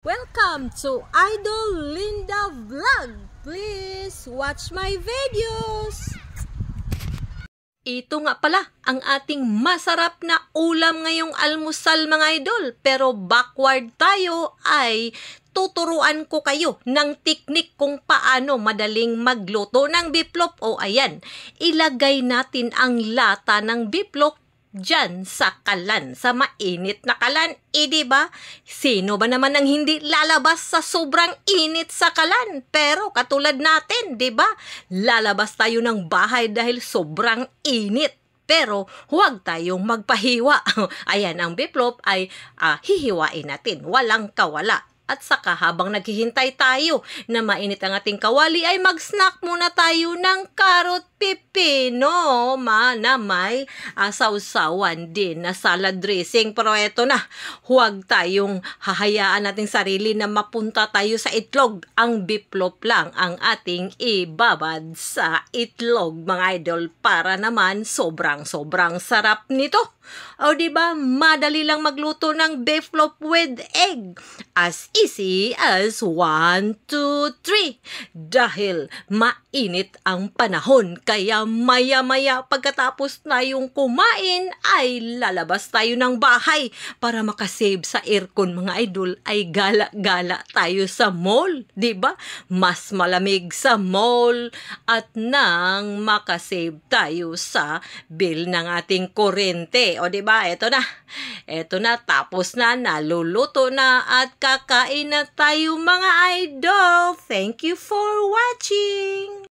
Welcome to Idol Linda Vlog. Please watch my videos. Ito nga pala ang ating masarap na ulam ngayong almusal mga idol. Pero backward tayo ay tuturuan ko kayo ng teknik kung paano madaling magluto ng biplop. O ayan, ilagay natin ang lata ng biplop dyan sa kalan, sa mainit na kalan. Diba? Sino ba naman ang hindi lalabas sa sobrang init sa kalan? Pero katulad natin, diba? Lalabas tayo ng bahay dahil sobrang init. Pero huwag tayong magpahiwa. Ayan, ang biplop ay hihiwain natin. Walang kawala. At saka habang naghihintay tayo na mainit ang ating kawali ay mag-snack muna tayo ng carrot pipino na may sausawan din na salad dressing. Pero eto na, huwag tayong hahayaan nating sarili na mapunta tayo sa itlog. Ang biplop lang ang ating ibabad sa itlog mga idol para naman sobrang sarap nito. O diba, madali lang magluto ng biplop with egg. As easy as 1, 2, 3. Dahil mainit ang panahon, kaya maya-maya pagkatapos na yung kumain ay lalabas tayo ng bahay para makasave sa aircon mga idol. Ay gala-gala tayo sa mall, diba? Mas malamig sa mall at nang makasave tayo sa bill ng ating kuryente. O diba, eto na, tapos na, naluluto na at kakain na tayo mga idol. Thank you for watching!